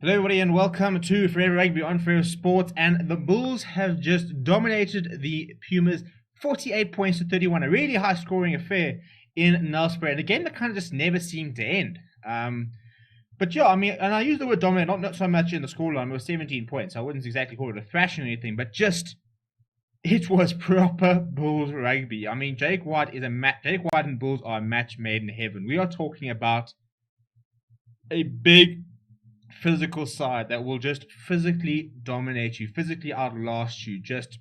Hello everybody and welcome to Forever Rugby on Forever Sports, and the Bulls have just dominated the Pumas 48 points to 31, a really high scoring affair in Nelspruit, and a game that kind of just never seemed to end. But yeah, I mean, and I use the word dominate not so much in the scoreline. It was 17 points. I wouldn't exactly call it a thrashing or anything, but just it was proper Bulls rugby. I mean, Jake White and Bulls are a match made in heaven. We are talking about a big physical side that will just physically dominate you, physically outlast you, just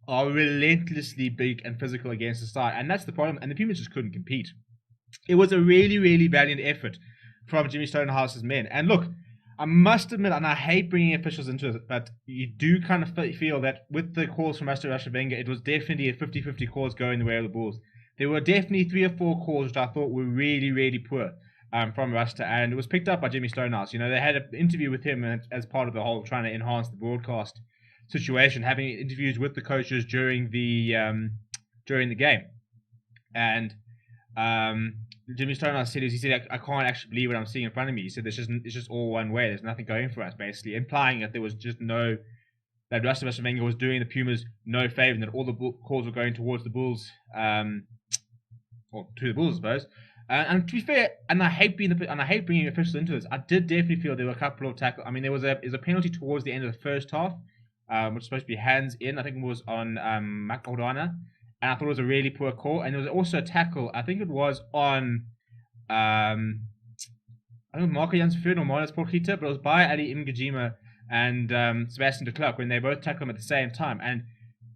are relentlessly big and physical against the side. And that's the problem. And the Pumas just couldn't compete. It was a really, really valiant effort from Jimmy Stonehouse's men. And look, I must admit, and I hate bringing officials into it, but you do kind of feel that with the calls from Master Rashavenga, it was definitely a 50-50 calls going the way of the Bulls. There were definitely 3 or 4 calls which I thought were really, really poor from Rasta, and it was picked up by Jimmy Stonehouse. You know, they had an interview with him as part of the whole trying to enhance the broadcast situation, having interviews with the coaches during the game. And Jimmy Stonehouse said, I can't actually believe what I'm seeing in front of me. He said, it's just all one way. There's nothing going for us, basically, implying that there was just that Rasta Rashavenga was doing the Pumas no favor, and that all the calls were going towards the Bulls, or to the Bulls, I suppose. And to be fair, and I hate bringing officials into this, I did definitely feel there were a couple of tackles. I mean, there was a penalty towards the end of the first half, which was supposed to be hands in. I think it was on Makordana, and I thought it was a really poor call. And there was also a tackle. I think it was on I don't know, Marco Jansford or Marcus Porchita, but it was by Ali Imgajima and Sebastian de Klerk when they both tackled him at the same time. And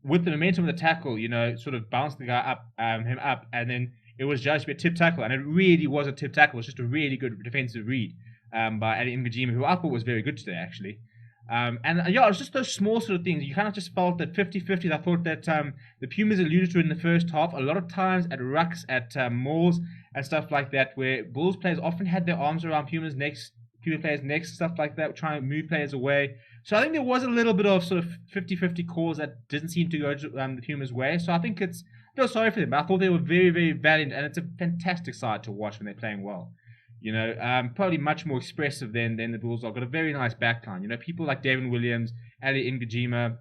with the momentum of the tackle, you know, sort of bounced the guy up, him up, and then it was judged to be a tip tackle, and it really was a tip tackle. It was just a really good defensive read by Ali Imgajima, who I thought was very good today, actually. And yeah, it was just those small sort of things. You kind of just felt that 50-50. I thought that the Pumas alluded to it in the first half. A lot of times at rucks, at mauls, and stuff like that, where Bulls players often had their arms around Puma players' necks, stuff like that, trying to move players away. So I think there was a little bit of sort of 50-50 calls that didn't seem to go to the Pumas' way. So I think I feel sorry for them, but I thought they were very, very valiant, and it's a fantastic side to watch when they're playing well. You know, probably much more expressive than the Bulls are. Got a very nice backline. You know, people like David Williams, Ali Ngajima,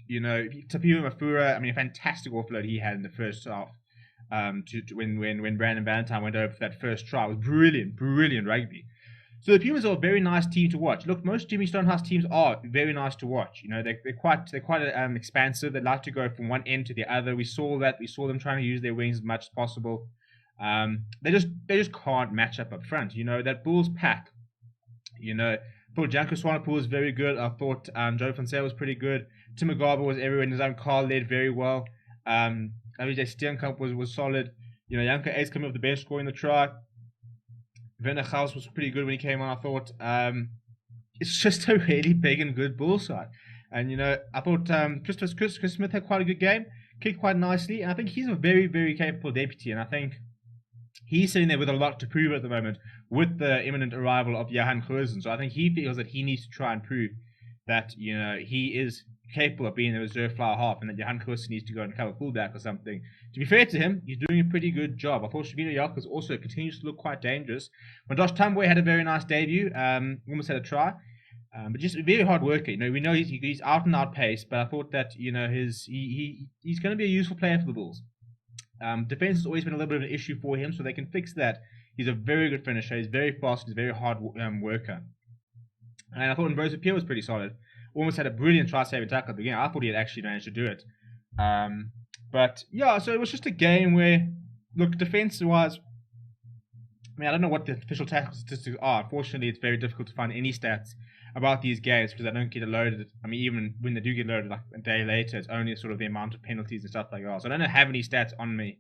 you know, Tapiwa Mafura. I mean, a fantastic offload he had in the first half. When Brandon Valentine went over for that first try, it was brilliant rugby. So the Pumas are a very nice team to watch. Look, most Jimmy Stonehouse teams are very nice to watch. You know, they're quite expansive. They like to go from one end to the other. We saw that. We saw them trying to use their wings as much as possible. They just can't match up front. You know, that Bulls pack. You know, I thought Janko Swanepoel was very good. I thought Joe Fonseca was pretty good. Tim Mugabe was everywhere in his own car, led very well. WJ Steenkamp was solid. You know, Janko Ace coming off the bench scoring the try. Werner Gauss was pretty good when he came on, I thought. It's just a really big and good Bull side. And, you know, I thought Chris Smith had quite a good game, kicked quite nicely, and I think he's a very, very capable deputy, and I think he's sitting there with a lot to prove at the moment with the imminent arrival of Johan Goosen. So I think he feels that he needs to try and prove that, you know, he is capable of being a reserve flower half, and that Johan Goosen needs to go and cover fullback or something. To be fair to him, he's doing a pretty good job. I thought Shavino Yarkos also continues to look quite dangerous. Josh Tambwe had a very nice debut, almost had a try, but just a very hard worker. You know, we know he's out and out pace, but I thought that, you know, he's going to be a useful player for the Bulls. Defense has always been a little bit of an issue for him, so they can fix that. He's a very good finisher. He's very fast. He's a very hard worker. And I thought Mbroza Pierre was pretty solid. Almost had a brilliant try-saving tackle at the beginning. I thought he had actually managed to do it. But yeah, so it was just a game where, look, defense-wise, I mean, I don't know what the official tackle statistics are. Unfortunately, it's very difficult to find any stats about these games because I don't get loaded. I mean, even when they do get loaded, like a day later, it's only sort of the amount of penalties and stuff like that. So I don't have any stats on me.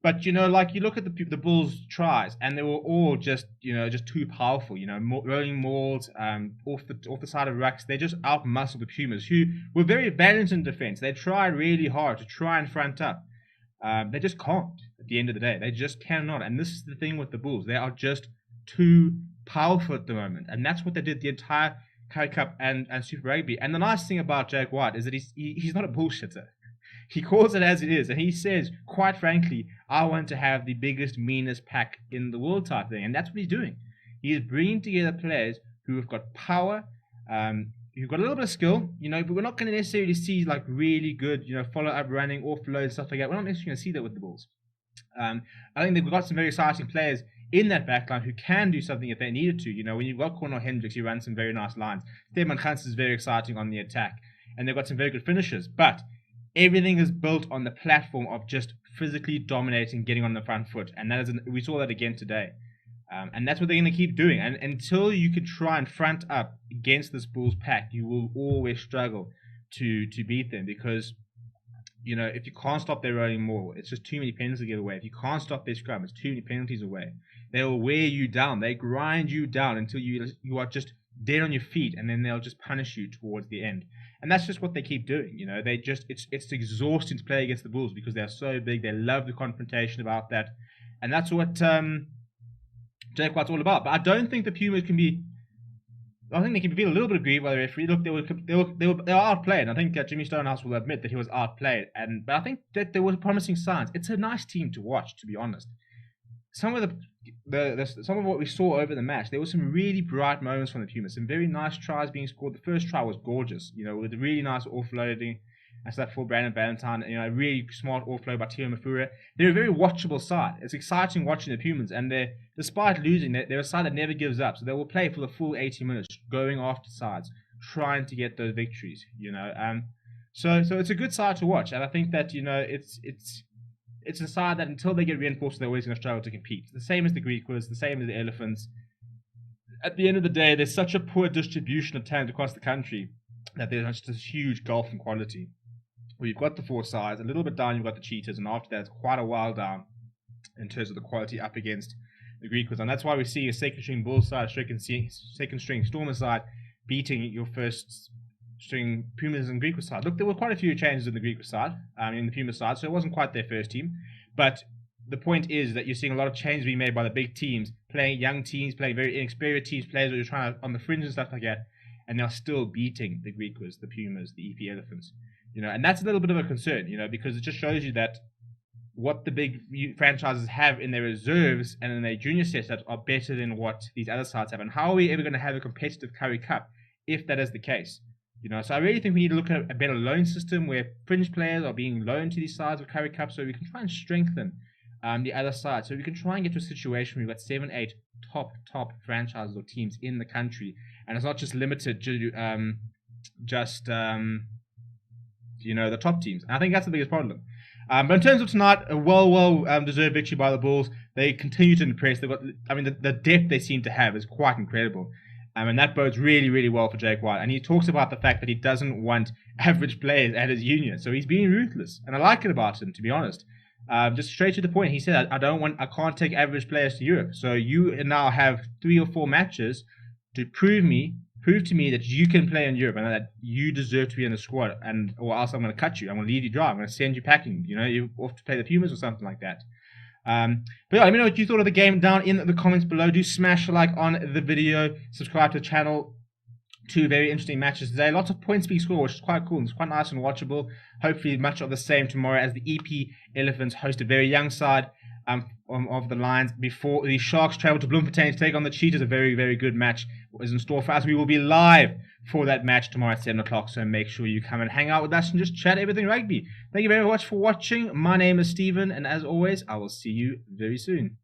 But, you know, like you look at the Bulls' tries, and they were all just, you know, just too powerful. You know, rolling mauls off the side of rucks. They just outmuscled the Pumas, who were very valiant in defense. They tried really hard to try and front up. They just can't at the end of the day. They just cannot. And this is the thing with the Bulls. They are just too powerful at the moment. And that's what they did the entire Currie Cup and Super Rugby. And the nice thing about Jake White is that he's not a bullshitter. He calls it as it is, and he says, quite frankly, I want to have the biggest, meanest pack in the world type thing, and that's what he's doing. He is bringing together players who have got power, who've got a little bit of skill, but we're not going to necessarily see like really good, follow-up running, offload, stuff like that. We're not necessarily going to see that with the Bulls. I think they've got some very exciting players in that backline who can do something if they needed to. When you've got Cornel Hendricks, he runs some very nice lines. Stefan Hans is very exciting on the attack, and they've got some very good finishers. But everything is built on the platform of just physically dominating, getting on the front foot, and we saw that again today. And that's what they're going to keep doing. And until you can try and front up against this Bulls pack, you will always struggle to beat them because, if you can't stop their rolling maul, it's just too many penalties to get away. If you can't stop their scrum, it's too many penalties away. They will wear you down. They grind you down until you are just dead on your feet, and then they'll just punish you towards the end. And that's just what they keep doing. It's exhausting to play against the Bulls because they're so big. They love the confrontation about that, and that's what Jake White's all about. But I don't think the Pumas can be. I think they can feel a little bit aggrieved by the referee. Look, they were outplayed. I think Jimmy Stonehouse will admit that he was outplayed, but I think that there were promising signs. It's a nice team to watch, to be honest. Some of some of what we saw over the match, there were some really bright moments from the Pumas. Some very nice tries being scored. The first try was gorgeous, with really nice offloading and stuff for Brandon Valentine. A really smart offload by Tio Mafura. They're a very watchable side. It's exciting watching the Pumas, and despite losing, they're a side that never gives up. So they will play for the full 80 minutes, going after sides, trying to get those victories. So it's a good side to watch, and I think that it's a side that until they get reinforced, they're always going to struggle to compete. The same as the Greek was, the same as the Elephants. At the end of the day, there's such a poor distribution of talent across the country that there's just this huge gulf in quality. Where you've got the four sides, a little bit down you've got the Cheetahs, and after that it's quite a while down in terms of the quality up against the Greek was. And that's why we see a second string Bulls side, second string Stormers side beating your first string Pumas and Greek side. Look, there were quite a few changes in the Greek side, in the Pumas side, so it wasn't quite their first team. But the point is that you're seeing a lot of changes being made by the big teams, playing young teams, playing very inexperienced teams, players that are trying to, on the fringe and stuff like that, and they're still beating the Greek, the Pumas, the EP Elephants. And that's a little bit of a concern, because it just shows you that what the big franchises have in their reserves and in their junior setups are better than what these other sides have. And how are we ever going to have a competitive Curry Cup if that is the case? So I really think we need to look at a better loan system where fringe players are being loaned to these sides of Curry Cup so we can try and strengthen the other side. So we can try and get to a situation where we've got 7, 8 top franchises or teams in the country. And it's not just limited to the top teams. And I think that's the biggest problem. But in terms of tonight, a well deserved victory by the Bulls. They continue to impress. They've got, the depth they seem to have is quite incredible. And that bodes really, really well for Jake White. And he talks about the fact that he doesn't want average players at his union. So he's being ruthless. And I like it about him, to be honest. Just straight to the point. He said, I can't take average players to Europe. So you now have 3 or 4 matches to prove to me that you can play in Europe and that you deserve to be in the squad, or else I'm going to cut you. I'm going to leave you dry. I'm going to send you packing. You're off to play the Pumas or something like that. But yeah, let me know what you thought of the game down in the comments below. Do smash a like on the video. Subscribe to the channel. 2 very interesting matches today. Lots of points being scored, which is quite cool. It's quite nice and watchable. Hopefully much of the same tomorrow as the EP Elephants host a very young side of the Lions before the Sharks travel to Bloemfontein to take on the Cheetahs. A very, very good match is in store for us. We will be live for that match tomorrow at 7 o'clock, so make sure you come and hang out with us and just chat everything rugby. Thank you very much for watching. My name is Stephen, and as always, I will see you very soon.